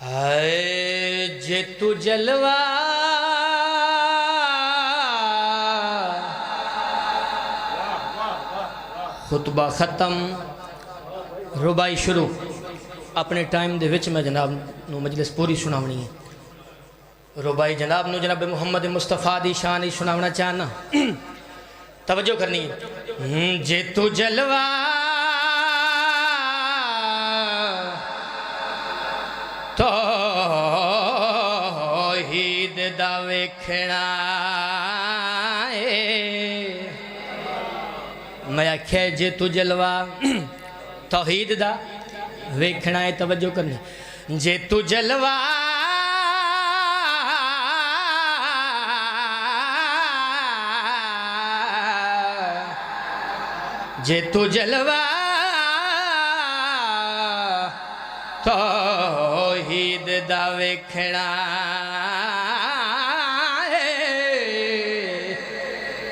हाय जे तू जलवा खुतबा खत्म रुबाई शुरू अपने टाइम दे विच मैं जनाब नू मजलिस पूरी सुनावनी है रुबाई जनाब नू जनाब मुहम्मद मुस्तफ़ा दी शान ही सुनावना चाहना तवज्जो करनी है जे तू जलवा तौहीद दा वेखना मैं आख्या जे तू जलवा तौहीद दा वेखना है तवज्जो करनी जे तू जलवा जे तू जलवा तौहीद दा वेखना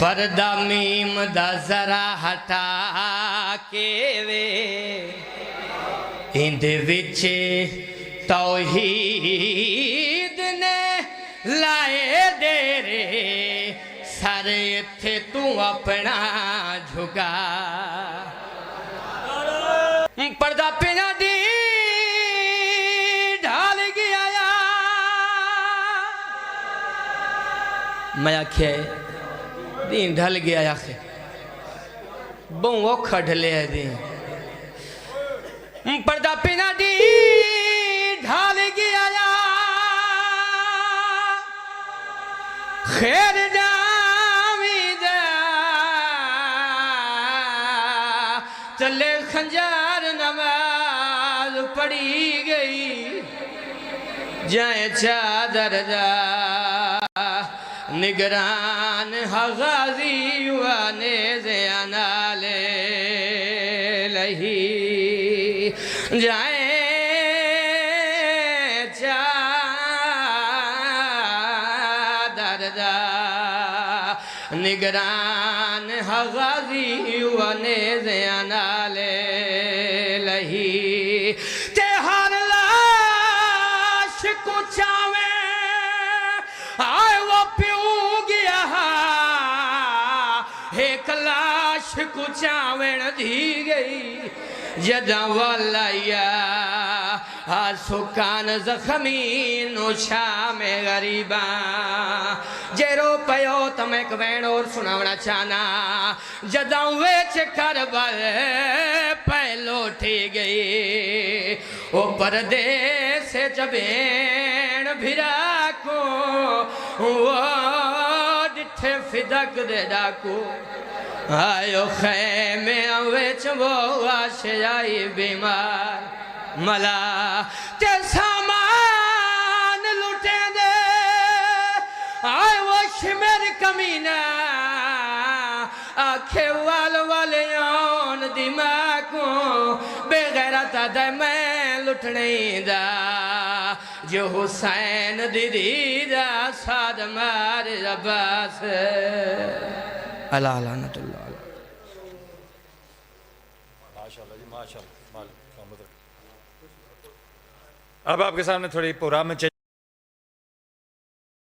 पर्दा मीम दा जरा हटा के वे इंदे विच तौहीद ने लाए देरे सारे इत्थे तू अपना झुका पर्दा पिना दी मैं आख्या दीन ढल गया आखिर बहु औखा ढले है दीन पर्दा पिना दी ढल गया खैर जावी जा चले खंजार नमाज पड़ी गई जाए चादर जा निगरान हगाजी वाने ज़यानाले लही जाए चादर जा निगरान हगाजी वाने ज़यानाले लही ते हर लाश को चावे आए वो एक लाश कुचावण दी गई जदा वालाया सुकान जख्मी नुशा में गरीबा जे रो पयो तो मैं एक वैन और सुनावना चाहना जदां वेच करबल पहलो उठी गई ओ परदेस जबेन भिरा को वो डिठे फिदक दे डाकू आयो खैमे वेच वो आशयाई बीमार मला ते सामान लुटे दे आए वो शिमर कमीना आखे वाले ओन दिमागो बेगैरत दे मैं लुटने दा जो हुसैन दीदी दा साद मार अब्बास अल्लाह लानतुल्लाह। माशाल्लाह जी माशाल्लाह। अब आपके सामने थोड़ी प्रोग्राम में